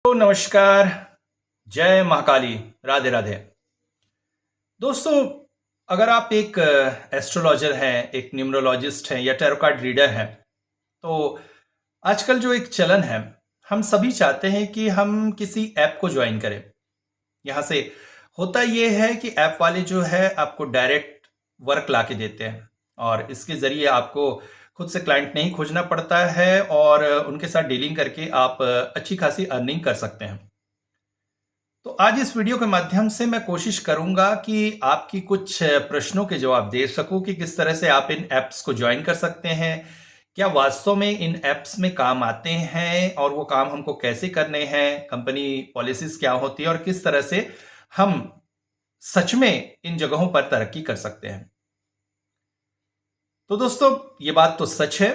तो नमस्कार, जय महाकाली, राधे राधे। दोस्तों, अगर आप एक एस्ट्रोलॉजर हैं, एक न्यूमरोलॉजिस्ट हैं या टैरो कार्ड रीडर हैं, तो आजकल जो एक चलन है, हम सभी चाहते हैं कि हम किसी ऐप को ज्वाइन करें। यहाँ से होता ये है कि ऐप वाले जो है आपको डायरेक्ट वर्क ला के देते हैं और इसके ज़रिए आपको खुद से क्लाइंट नहीं खोजना पड़ता है और उनके साथ डीलिंग करके आप अच्छी खासी अर्निंग कर सकते हैं। तो आज इस वीडियो के माध्यम से मैं कोशिश करूंगा कि आपकी कुछ प्रश्नों के जवाब दे सकूं कि किस तरह से आप इन ऐप्स को ज्वाइन कर सकते हैं, क्या वास्तव में इन ऐप्स में काम आते हैं और वो काम हमको कैसे करने हैं, कंपनी पॉलिसीज क्या होती है और किस तरह से हम सच में इन जगहों पर तरक्की कर सकते हैं। तो दोस्तों, ये बात तो सच है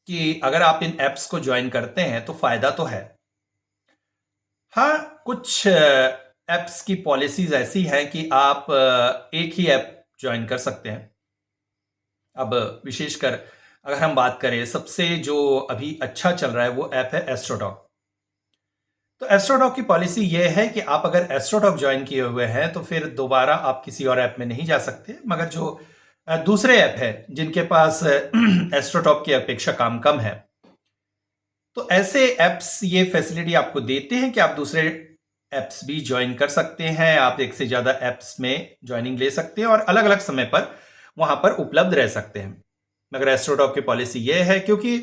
कि अगर आप इन ऐप्स को ज्वाइन करते हैं तो फायदा तो है। हाँ, कुछ ऐप्स की पॉलिसीज ऐसी हैं कि आप एक ही ऐप ज्वाइन कर सकते हैं। अब विशेषकर अगर हम बात करें, सबसे जो अभी अच्छा चल रहा है वो ऐप है एस्ट्रोटॉक। तो एस्ट्रोटॉक की पॉलिसी ये है कि आप अगर एस्ट्रोटॉक ज्वाइन किए हुए हैं तो फिर दोबारा आप किसी और ऐप में नहीं जा सकते, मगर जो दूसरे ऐप है जिनके पास एस्ट्रोटॉक की अपेक्षा काम कम है, तो ऐसे ऐप्स ये फैसिलिटी आपको देते हैं कि आप दूसरे ऐप्स भी ज्वाइन कर सकते हैं। आप एक से ज़्यादा ऐप्स में ज्वाइनिंग ले सकते हैं और अलग अलग समय पर वहाँ पर उपलब्ध रह सकते हैं। मगर एस्ट्रोटॉक की पॉलिसी ये है, क्योंकि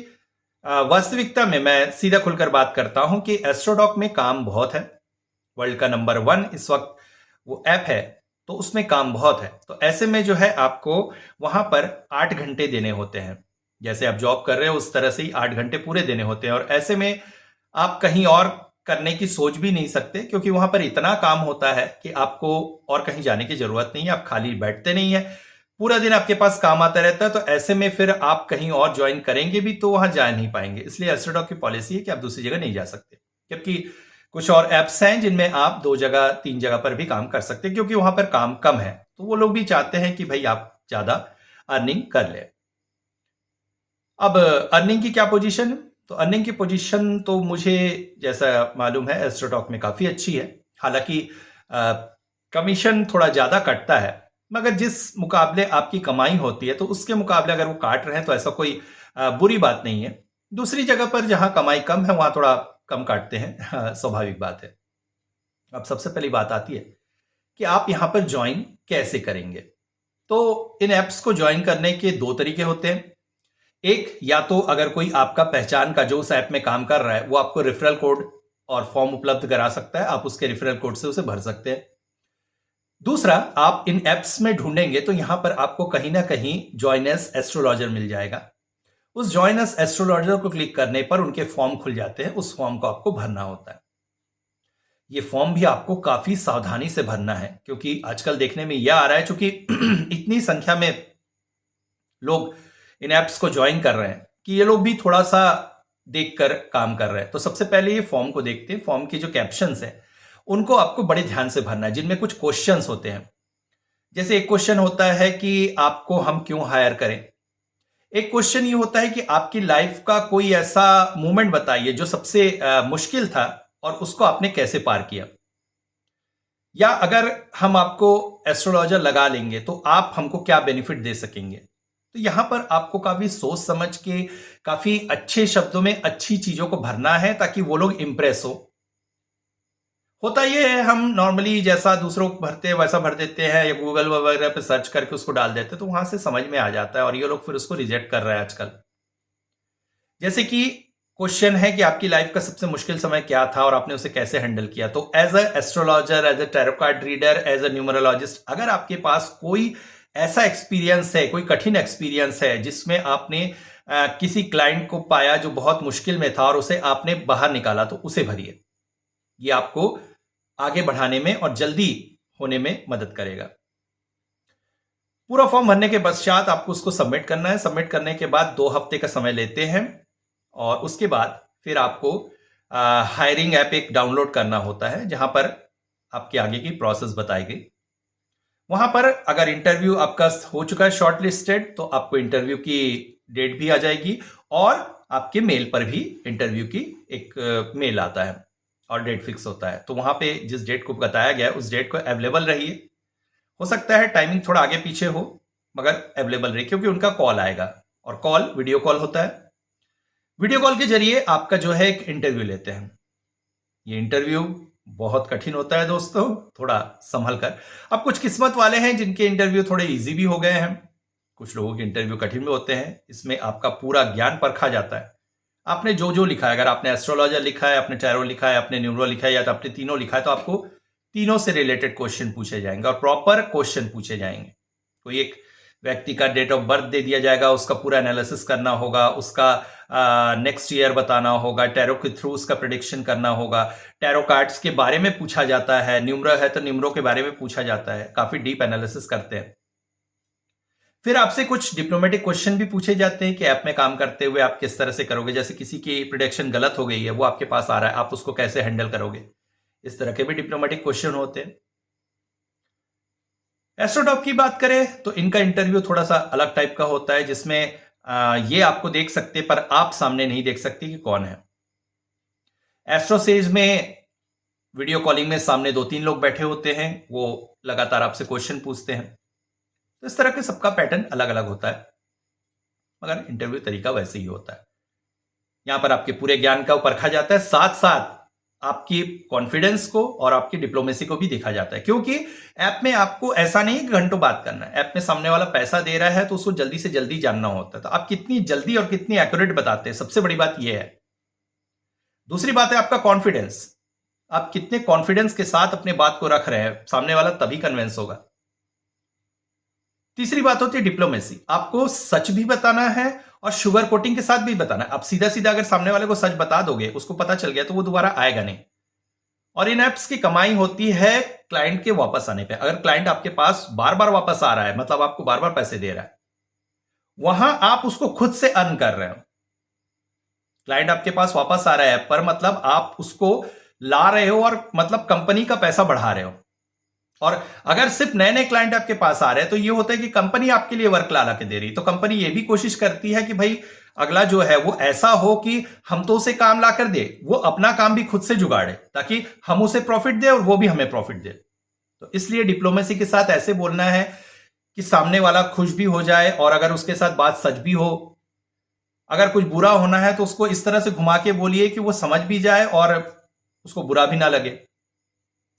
वास्तविकता में मैं सीधा खुलकर बात करता हूँ कि एस्ट्रोटॉक में काम बहुत है। वर्ल्ड का नंबर 1 इस वक्त वो ऐप है, तो उसमें काम बहुत है। तो ऐसे में जो है आपको वहाँ पर 8 घंटे देने होते हैं। जैसे आप जॉब कर रहे हो उस तरह से ही 8 घंटे पूरे देने होते हैं और ऐसे में आप कहीं और करने की सोच भी नहीं सकते, क्योंकि वहां पर इतना काम होता है कि आपको और कहीं जाने की जरूरत नहीं है। आप खाली बैठते नहीं है, पूरा दिन आपके पास काम आता रहता है। तो ऐसे में फिर आप कहीं और ज्वाइन करेंगे भी तो वहां जा नहीं पाएंगे। इसलिए एस्ट्रोटॉक की पॉलिसी है कि आप दूसरी जगह नहीं जा सकते। जबकि कुछ और ऐप्स हैं जिनमें आप 2 जगह 3 जगह पर भी काम कर सकते हैं, क्योंकि वहां पर काम कम है। तो वो लोग भी चाहते हैं कि भाई आप ज्यादा अर्निंग कर ले। अब अर्निंग की क्या पोजीशन है? तो अर्निंग की पोजीशन तो मुझे जैसा मालूम है एस्ट्रोटॉक में काफ़ी अच्छी है। हालांकि कमीशन थोड़ा ज़्यादा कटता है, मगर जिस मुकाबले आपकी कमाई होती है तो उसके मुकाबले अगर वो काट रहे हैं तो ऐसा कोई बुरी बात नहीं है। दूसरी जगह पर जहां कमाई कम है वहां थोड़ा कम काटते हैं, स्वाभाविक बात है। अब सबसे पहली बात आती है कि आप यहां पर ज्वाइन कैसे करेंगे। तो इन ऐप्स को ज्वाइन करने के 2 तरीके होते हैं। एक, या तो अगर कोई आपका पहचान का जो उस ऐप में काम कर रहा है वो आपको रेफरल कोड और फॉर्म उपलब्ध करा सकता है, आप उसके रेफरल कोड से उसे भर सकते हैं। दूसरा, आप इन ऐप्स में ढूंढेंगे तो यहां पर आपको कहीं ना कहीं जॉइन एज एस्ट्रोलॉजर मिल जाएगा। उस जॉइन एज एस्ट्रोलॉजर को क्लिक करने पर उनके फॉर्म खुल जाते हैं। उस फॉर्म को आपको भरना होता है। ये फॉर्म भी आपको काफी सावधानी से भरना है, क्योंकि आजकल देखने में यह आ रहा है, चूंकि इतनी संख्या में लोग इन ऐप्स को ज्वाइन कर रहे हैं कि ये लोग भी थोड़ा सा देखकर काम कर रहे हैं। तो सबसे पहले ये फॉर्म को देखते हैं। फॉर्म के जो कैप्शंस हैं उनको आपको बड़े ध्यान से भरना है, जिनमें कुछ क्वेश्चंस होते हैं। जैसे एक क्वेश्चन होता है कि आपको हम क्यों हायर करें। एक क्वेश्चन ये होता है कि आपकी लाइफ का कोई ऐसा मोमेंट बताइए जो सबसे मुश्किल था और उसको आपने कैसे पार किया। या अगर हम आपको एस्ट्रोलॉजर लगा लेंगे तो आप हमको क्या बेनिफिट दे सकेंगे। तो यहां पर आपको काफी सोच समझ के काफी अच्छे शब्दों में अच्छी चीजों को भरना है, ताकि वो लोग इंप्रेस हो। होता ये है, हम नॉर्मली जैसा दूसरों को भरते हैं वैसा भर देते हैं या गूगल वगैरह पे सर्च करके उसको डाल देते हैं, तो वहां से समझ में आ जाता है और ये लोग फिर उसको रिजेक्ट कर रहे हैं आजकल। जैसे कि क्वेश्चन है कि आपकी लाइफ का सबसे मुश्किल समय क्या था और आपने उसे कैसे हैंडल किया। तो as a astrologer, as a tarot card reader, as a numerologist, अगर आपके पास कोई ऐसा एक्सपीरियंस है, कोई कठिन एक्सपीरियंस है जिसमें आपने किसी क्लाइंट को पाया जो बहुत मुश्किल में था और उसे आपने बाहर निकाला, तो उसे भरिए। ये आपको आगे बढ़ाने में और जल्दी होने में मदद करेगा। पूरा फॉर्म भरने के पश्चात आपको उसको सबमिट करना है। सबमिट करने के बाद 2 हफ्ते का समय लेते हैं और उसके बाद फिर आपको हायरिंग ऐप एक डाउनलोड करना होता है, जहां पर आपके आगे की प्रोसेस बताई गई। वहां पर अगर इंटरव्यू आपका हो चुका है शॉर्ट लिस्टेड, तो आपको इंटरव्यू की डेट भी आ जाएगी और आपके मेल पर भी इंटरव्यू की एक मेल आता है और डेट फिक्स होता है। तो वहां पे जिस डेट को बताया गया है उस डेट को अवेलेबल रहिए। हो सकता है टाइमिंग थोड़ा आगे पीछे हो, मगर अवेलेबल रहिए, क्योंकि उनका कॉल आएगा और कॉल वीडियो कॉल होता है। वीडियो कॉल के जरिए आपका जो है एक इंटरव्यू लेते हैं। ये इंटरव्यू बहुत कठिन होता है दोस्तों, थोड़ा संभल कर। अब कुछ किस्मत वाले हैं जिनके इंटरव्यू थोड़े इजी भी हो गए हैं, कुछ लोगों के इंटरव्यू कठिन भी होते हैं। इसमें आपका पूरा ज्ञान परखा जाता है। आपने जो जो लिखा है, अगर आपने एस्ट्रोलॉजर लिखा है, आपने टैरो लिखा है, आपने न्यूमरो लिखा है, या तो आपने तीनों लिखा है, तो आपको तीनों से रिलेटेड क्वेश्चन पूछे जाएंगे और प्रॉपर क्वेश्चन पूछे जाएंगे। कोई एक व्यक्ति का डेट ऑफ बर्थ दे दिया जाएगा, उसका पूरा एनालिसिस करना होगा, उसका नेक्स्ट ईयर बताना होगा, टैरो के थ्रू उसका प्रेडिक्शन करना होगा, टैरो कार्ड्स के बारे में पूछा जाता है, न्यूमरो है तो न्यूमरो के बारे में पूछा जाता है, काफी डीप एनालिसिस करते हैं। फिर आपसे कुछ डिप्लोमेटिक क्वेश्चन भी पूछे जाते हैं कि ऐप में काम करते हुए आप किस तरह से करोगे। जैसे किसी की प्रेडिक्शन गलत हो गई है, वो आपके पास आ रहा है, आप उसको कैसे हैंडल करोगे। इस तरह के भी डिप्लोमेटिक क्वेश्चन होते हैं। एस्ट्रोटॉप की बात करें तो इनका इंटरव्यू थोड़ा सा अलग टाइप का होता है, जिसमें ये आपको देख सकते पर आप सामने नहीं देख सकते कि कौन है। एस्ट्रोसेज में वीडियो कॉलिंग में सामने 2-3 लोग बैठे होते हैं, वो लगातार आपसे क्वेश्चन पूछते हैं। तो इस तरह के सबका पैटर्न अलग अलग होता है, मगर इंटरव्यू तरीका वैसे ही होता है। यहां पर आपके पूरे ज्ञान का परखा जाता है, साथ साथ आपकी कॉन्फिडेंस को और आपकी डिप्लोमेसी को भी देखा जाता है। क्योंकि ऐप में आपको ऐसा नहीं कि घंटों बात करना है, ऐप में सामने वाला पैसा दे रहा है तो उसको जल्दी से जल्दी जानना होता है। तो आप कितनी जल्दी और कितनी एक्यूरेट बताते हैं, सबसे बड़ी बात यह है। दूसरी बात है आपका कॉन्फिडेंस। आप कितने कॉन्फिडेंस के साथ अपने बात को रख रहे हैं, सामने वाला तभी कन्विंस होगा। तीसरी बात होती है डिप्लोमेसी। आपको सच भी बताना है और शुगर कोटिंग के साथ भी बताना है। आप सीधा सीधा अगर सामने वाले को सच बता दोगे, उसको पता चल गया, तो वो दोबारा आएगा नहीं। और इन एप्स की कमाई होती है क्लाइंट के वापस आने पे। अगर क्लाइंट आपके पास बार बार वापस आ रहा है, मतलब आपको बार बार पैसे दे रहा है, वहां आप उसको खुद से अर्न कर रहे हो। क्लाइंट आपके पास वापस आ रहा है ऐप पर, मतलब आप उसको ला रहे हो और मतलब कंपनी का पैसा बढ़ा रहे हो। और अगर सिर्फ नए नए क्लाइंट आपके पास आ रहे हैं, तो ये होता है कि कंपनी आपके लिए वर्क ला के दे रही है। तो कंपनी ये भी कोशिश करती है कि भाई अगला जो है वो ऐसा हो कि हम तो उसे काम ला कर दे, वो अपना काम भी खुद से जुगाड़े, ताकि हम उसे प्रॉफिट दे और वो भी हमें प्रॉफिट दे। तो इसलिए डिप्लोमेसी के साथ ऐसे बोलना है कि सामने वाला खुश भी हो जाए, और अगर उसके साथ बात सच भी हो, अगर कुछ बुरा होना है तो उसको इस तरह से घुमा के बोलिए कि वो समझ भी जाए और उसको बुरा भी ना लगे,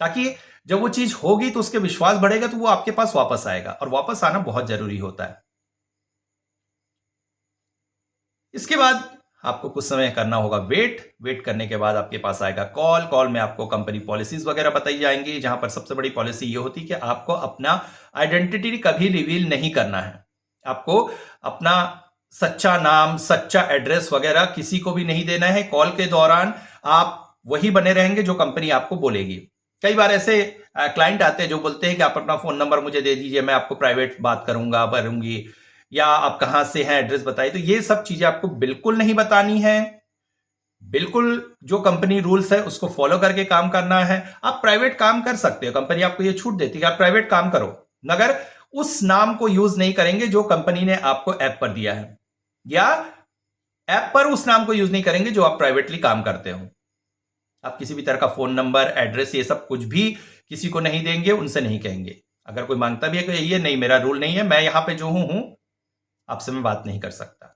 ताकि जब वो चीज होगी तो उसके विश्वास बढ़ेगा, तो वो आपके पास वापस आएगा। और वापस आना बहुत जरूरी होता है। इसके बाद आपको कुछ समय करना होगा वेट करने के बाद आपके पास आएगा कॉल में आपको कंपनी पॉलिसीज वगैरह बताई जाएंगी, जहां पर सबसे बड़ी पॉलिसी ये होती है कि आपको अपना आइडेंटिटी कभी रिवील नहीं करना है। आपको अपना सच्चा नाम, सच्चा एड्रेस वगैरह किसी को भी नहीं देना है। कॉल के दौरान आप वही बने रहेंगे जो कंपनी आपको बोलेगी। कई बार ऐसे क्लाइंट आते हैं जो बोलते हैं कि आप अपना फोन नंबर मुझे दे दीजिए, मैं आपको प्राइवेट बात करूंगी, या आप कहां से हैं एड्रेस बताइए। तो ये सब चीजें आपको बिल्कुल नहीं बतानी है। बिल्कुल जो कंपनी रूल्स है उसको फॉलो करके काम करना है। आप प्राइवेट काम कर सकते हो, कंपनी आपको ये छूट देती है कि आप प्राइवेट काम करो, मगर उस नाम को यूज नहीं करेंगे जो कंपनी ने आपको ऐप पर दिया है, या ऐप पर उस नाम को यूज नहीं करेंगे जो आप प्राइवेटली काम करते हो। आप किसी भी तरह का फोन नंबर, एड्रेस, ये सब कुछ भी किसी को नहीं देंगे, उनसे नहीं कहेंगे। अगर कोई मांगता भी है कि ये नहीं, मेरा रूल नहीं है, मैं यहां पे जो हूं आपसे मैं बात नहीं कर सकता।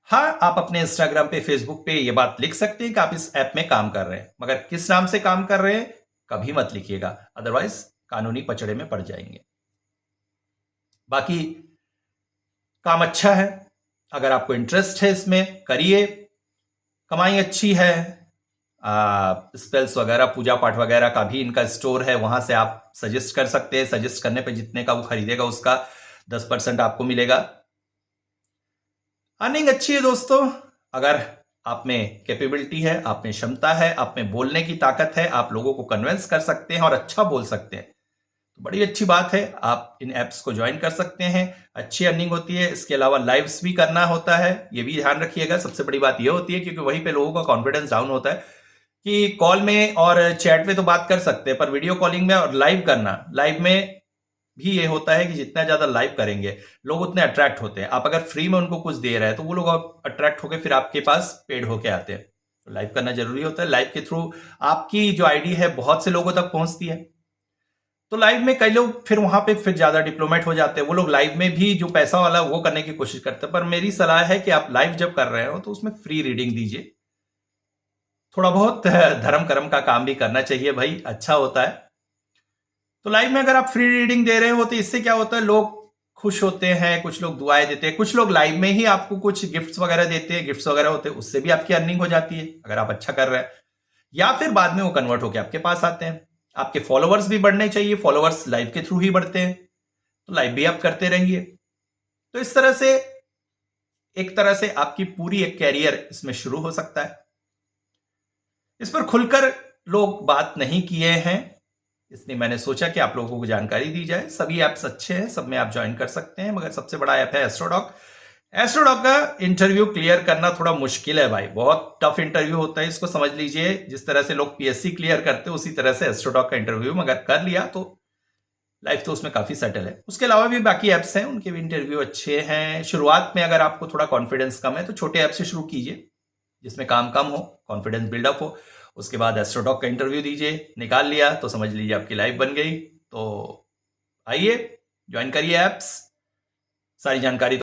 हाँ, आप अपने इंस्टाग्राम पे, फेसबुक पे ये बात लिख सकते हैं कि आप इस ऐप में काम कर रहे हैं, मगर किस नाम से काम कर रहे हैं कभी मत लिखिएगा, अदरवाइज कानूनी पचड़े में पड़ जाएंगे। बाकी काम अच्छा है, अगर आपको इंटरेस्ट है इसमें करिए, कमाई अच्छी है। स्पेल्स वगैरह, पूजा पाठ वगैरह का भी इनका स्टोर है, वहां से आप सजेस्ट कर सकते हैं। सजेस्ट करने पे जितने का वो खरीदेगा उसका 10% आपको मिलेगा। अर्निंग अच्छी है दोस्तों। अगर आप में कैपेबिलिटी है, आप में क्षमता है, आप में बोलने की ताकत है, आप लोगों को कन्विंस कर सकते हैं और अच्छा बोल सकते हैं, तो बड़ी अच्छी बात है। आप इन एप्स को ज्वाइन कर सकते हैं, अच्छी अर्निंग होती है। इसके अलावा लाइव्स भी करना होता है, ये भी ध्यान रखिएगा। सबसे बड़ी बात ये होती है, क्योंकि वहीं पे लोगों का कॉन्फिडेंस डाउन होता है कि कॉल में और चैट में तो बात कर सकते हैं, पर वीडियो कॉलिंग में और लाइव करना, लाइव में भी ये होता है कि जितना ज्यादा लाइव करेंगे लोग उतने अट्रैक्ट होते हैं। आप अगर फ्री में उनको कुछ दे रहे हैं तो वो लोग अट्रैक्ट होकर फिर आपके पास पेड होके आते हैं। तो लाइव करना जरूरी होता है। लाइव के थ्रू आपकी जो आईडी है बहुत से लोगों तक पहुंचती है। तो लाइव में कई लोग फिर वहां पे फिर ज्यादा डिप्लोमेट हो जाते हैं, वो लोग लाइव में भी जो पैसा वाला वो करने की कोशिश करते हैं। पर मेरी सलाह है कि आप लाइव जब कर रहे हो तो उसमें फ्री रीडिंग दीजिए। थोड़ा बहुत धर्म कर्म का काम भी करना चाहिए भाई, अच्छा होता है। तो लाइव में अगर आप फ्री रीडिंग दे रहे हो तो इससे क्या होता है, लोग खुश होते हैं, कुछ लोग दुआएं देते हैं, कुछ लोग लाइव में ही आपको कुछ गिफ्ट्स वगैरह देते हैं, गिफ्ट्स वगैरह होते हैं, उससे भी आपकी अर्निंग हो जाती है अगर आप अच्छा कर रहे हैं। या फिर बाद में वो कन्वर्ट होकर आपके पास आते हैं। आपके फॉलोअर्स भी बढ़ने चाहिए, फॉलोअर्स लाइव के थ्रू ही बढ़ते हैं, तो लाइव भी आप करते रहिए। तो इस तरह से एक तरह से आपकी पूरी एक कैरियर इसमें शुरू हो सकता है। इस पर खुलकर लोग बात नहीं किए हैं, इसलिए मैंने सोचा कि आप लोगों को जानकारी दी जाए। सभी ऐप्स अच्छे हैं, सब में आप ज्वाइन कर सकते हैं, मगर सबसे बड़ा ऐप है एस्ट्रोडॉक। एस्ट्रोडॉक का इंटरव्यू क्लियर करना थोड़ा मुश्किल है भाई, बहुत टफ इंटरव्यू होता है, इसको समझ लीजिए। जिस तरह से लोग पीएससी क्लियर करते हैं उसी तरह से एस्ट्रोडॉक का इंटरव्यू मगर कर लिया तो लाइफ तो उसमें काफी सेटल है। उसके अलावा भी बाकी ऐप्स हैं, उनके भी इंटरव्यू अच्छे हैं। शुरुआत में अगर आपको थोड़ा कॉन्फिडेंस कम है तो छोटे ऐप से शुरू कीजिए जिसमें काम कम हो, कॉन्फिडेंस बिल्डअप हो। उसके बाद एस्ट्रोडॉक का इंटरव्यू दीजिए, निकाल लिया तो समझ लीजिए आपकी लाइफ बन गई। तो आइए ज्वाइन करिए ऐप्स, सारी जानकारी